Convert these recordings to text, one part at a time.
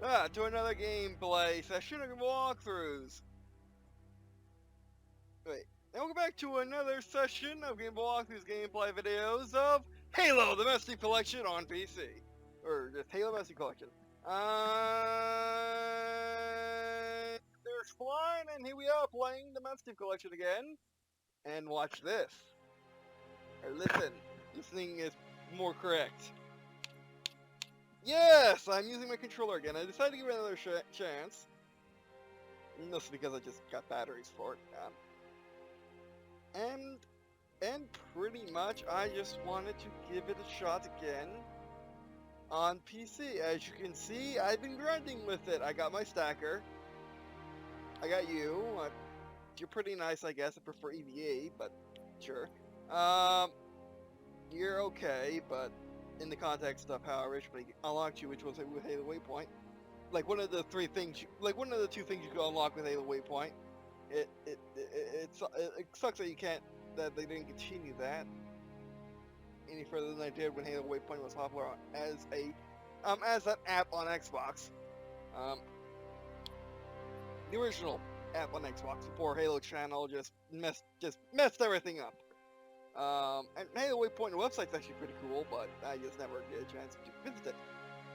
To another gameplay session of walkthroughs. Wait, and welcome back to another session of Game Walkthroughs gameplay videos of Halo, the Master Collection on PC. Or just Halo Master Collection. There's Flying, and here we are playing the Master Collection again. And watch this. Or listen. Listening is more correct. Yes, I'm using my controller again. I decided to give it another chance. Mostly because I just got batteries for it. And pretty much I just wanted to give it a shot again on PC. As you can see, I've been grinding with it. I got my stacker. I got you. You're pretty nice, I guess. I prefer EVA, but sure. You're okay, but in the context of how I originally unlocked you, which was with Halo Waypoint, like one of the two things you could unlock with Halo Waypoint. It sucks that they didn't continue that any further than they did when Halo Waypoint was popular as an app on Xbox. The original app on Xbox before Halo Channel just messed everything up. And Halo Waypoint website's actually pretty cool, but I just never get a chance to visit it.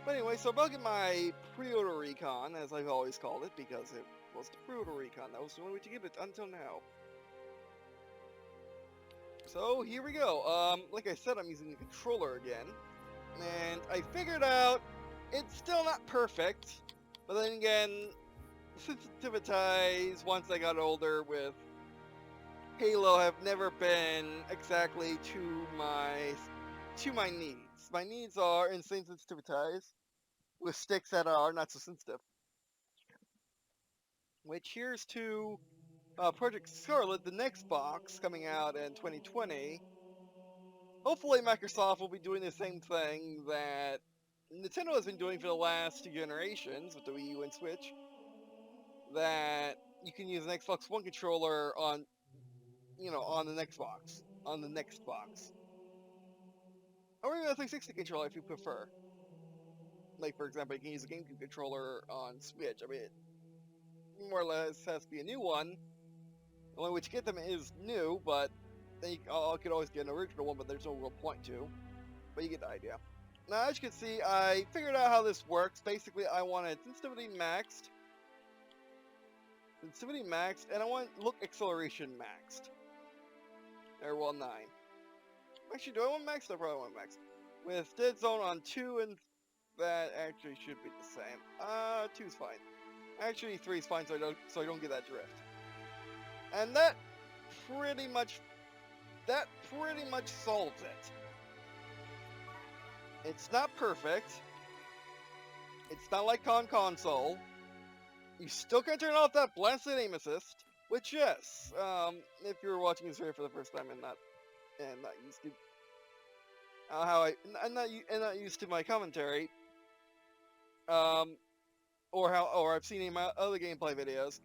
But anyway, so about getting my pre-order recon, as I've always called it, because it was the pre-order recon. That was the only way to get it until now. So here we go. Like I said, I'm using the controller again, and I figured out it's still not perfect, but then again, sensitivitized once I got older with Halo have never been exactly to my needs. My needs are insane sensitivitized with sticks that are not so sensitive. Which here's to Project Scarlet, the next box coming out in 2020. Hopefully Microsoft will be doing the same thing that Nintendo has been doing for the last 2 generations with the Wii U and Switch. That you can use an Xbox One controller on the next box. On the next box. Or even a 360 controller if you prefer. Like, for example, you can use a GameCube controller on Switch. I mean, it more or less has to be a new one. The only way to get them is new, but then I could always get an original one, but there's no real point to. But you get the idea. Now, as you can see, I figured out how this works. Basically, I wanted sensitivity maxed, and I want look acceleration maxed. Or, well, 9. Actually, do I want maxed? I probably want maxed. With dead zone on 2, and that actually should be the same. 2 is fine. Actually, 3 is fine, so I don't get that drift. And that pretty much solves it. It's not perfect. It's not like on console. You still can turn off that blasted aim assist, which yes, if you're watching this here for the first time and not used to I'm not used to my commentary, or I've seen in my other gameplay videos.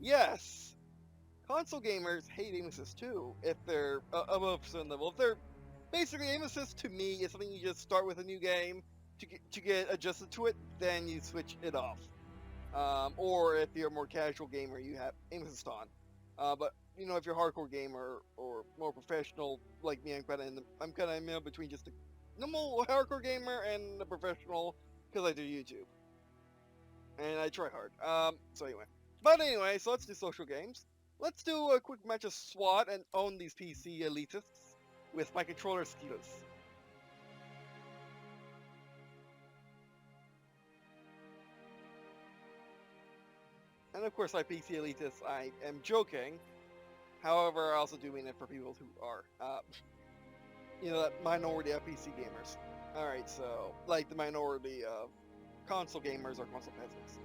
Yes, console gamers hate aim assist too if they're above a certain level. If they're basically aim assist to me is something you just start with a new game to get adjusted to it, then you switch it off. Or if you're a more casual gamer, you have aim assist on. But if you're a hardcore gamer or more professional like me, I'm kind of in the middle between just a normal hardcore gamer and a professional because I do YouTube and I try hard. So anyway, so let's do social games. Let's do a quick match of SWAT and own these PC elitists with my controller skills. And of course, my PC elitists, I am joking. However, I also do mean it for people who are, that minority of PC gamers. Alright, so, like the minority of console gamers or console peasants.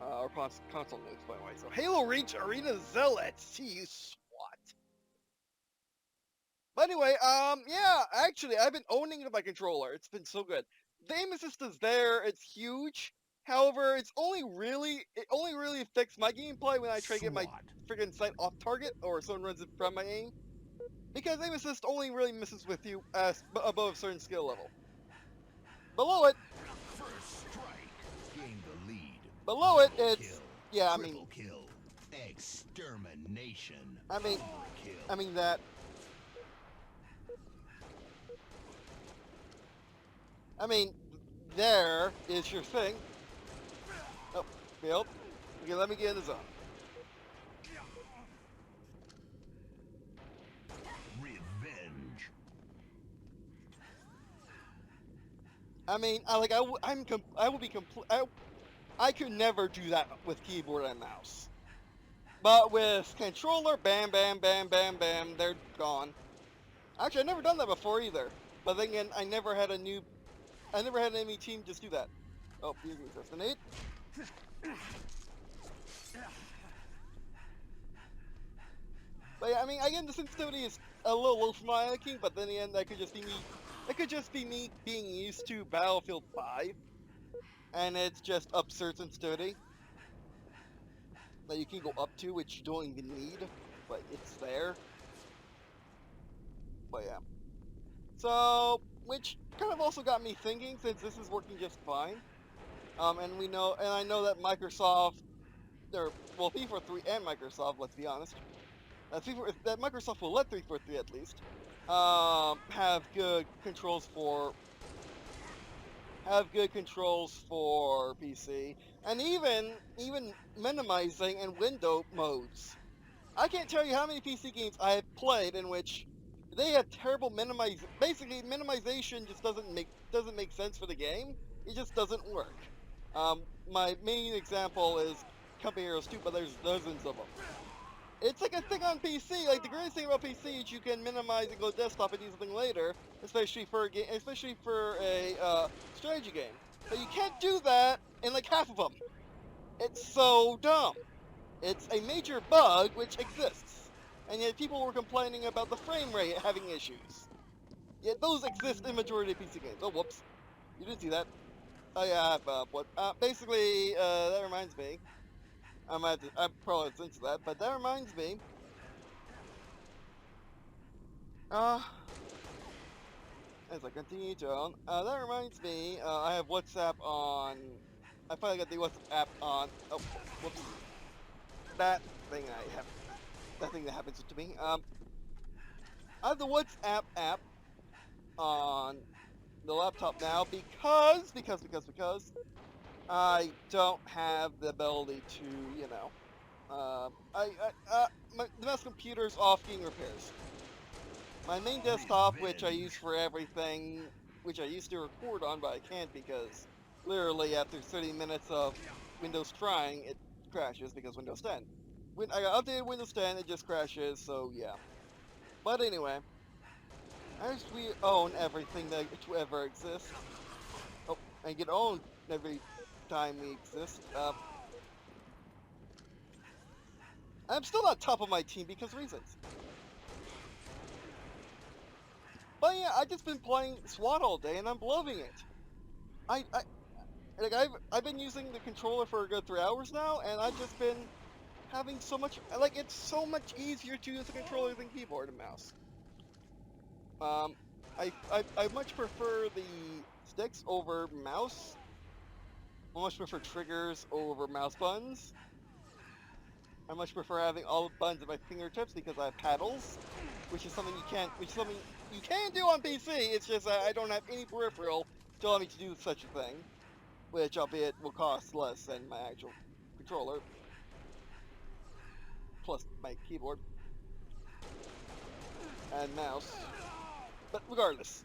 Or console noobs, by the way. So, Halo Reach Arena Zealot. See you, SWAT. But anyway, yeah, actually, I've been owning my controller. It's been so good. The aim assist is there. It's huge. However, it only really affects my gameplay when I try to get my freaking sight off target or someone runs in front of my aim. Because aim assist only really messes with you above a certain skill level. Below it, First strike. Game Below it, Double it's kill, yeah. triple kill, extermination, I mean, overkill. I mean that. I mean, there is your thing. Oh, failed. Okay, let me get in the zone. Revenge. I mean, I will be complete. I could never do that with keyboard and mouse. But with controller, bam, bam, bam, bam, bam, they're gone. Actually, I've never done that before either. But then again, I never had an enemy team just do that. Oh, you can assassinate. But yeah, I mean, again, the sensitivity is a little low for my liking, but then again, that could just be me. That could just be me being used to Battlefield 5, and it's just absurd sensitivity that you can go up to, which you don't even need, but it's there. But yeah. So, which kind of also got me thinking, since this is working just fine, and I know that Microsoft, well, FIFA 3 and Microsoft, let's be honest, that Microsoft will let 343 at least, have good controls for PC, and even minimizing and window modes. I can't tell you how many PC games I have played in which they have terrible basically minimization just doesn't make sense for the game. It just doesn't work. My main example is Company Heroes 2, but there's dozens of them. It's like a thing on PC. Like the greatest thing about PC is you can minimize and go desktop and do something later, especially for a game, especially for a strategy game. But you can't do that in like half of them. It's so dumb. It's a major bug which exists, and yet people were complaining about the frame rate having issues. Yet those exist in majority of PC games. Oh, whoops! You didn't see that. Oh yeah, basically, that reminds me. I'm probably into that, but that reminds me. Uh, as I continue to own, that reminds me. I have WhatsApp on. I finally got the WhatsApp app on. Oh, whoops! That thing I have. That thing that happens to me. I have the WhatsApp app on the laptop now because I don't have the ability to, the best computer's off getting repairs. My main desktop, which I use Revenge. for everything, which I used to record on, but I can't because literally after 30 minutes of Windows trying, it crashes because Windows 10. When I got updated Windows 10, it just crashes, so yeah. But anyway, as we own everything that ever exists, oh, and get owned every time we exist. I'm still not top of my team because reasons. But yeah, I've just been playing SWAT all day and I'm loving it. I like I've been using the controller for a good 3 hours now, and I've just been having so much it's so much easier to use the controller than keyboard and mouse. I much prefer the sticks over mouse. I much prefer triggers over mouse buttons. I much prefer having all the buttons at my fingertips because I have paddles, which is something you can do on PC. It's just I don't have any peripheral to allow me to do such a thing, which albeit will cost less than my actual controller, plus my keyboard and mouse. But regardless,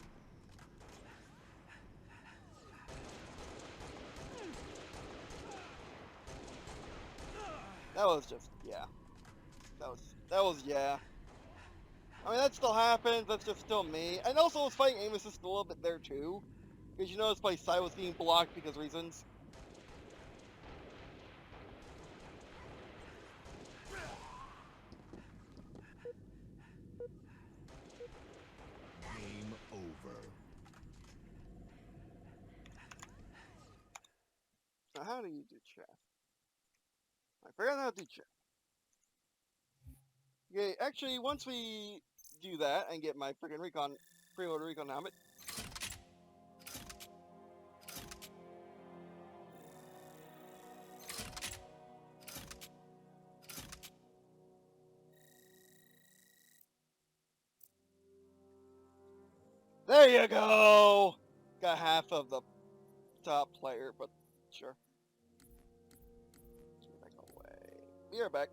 that was just yeah. That was yeah. I mean that still happens. That's just still me. And also, it's fighting aim assist a little bit there too, because you notice my side was being blocked because reasons. Game over. Now, how do you do chat? I forgot how to do chat. Okay, actually, once we do that and get my freaking pre-order recon helmet, There you go! Got half of the top player, but sure. Back away. Be right back.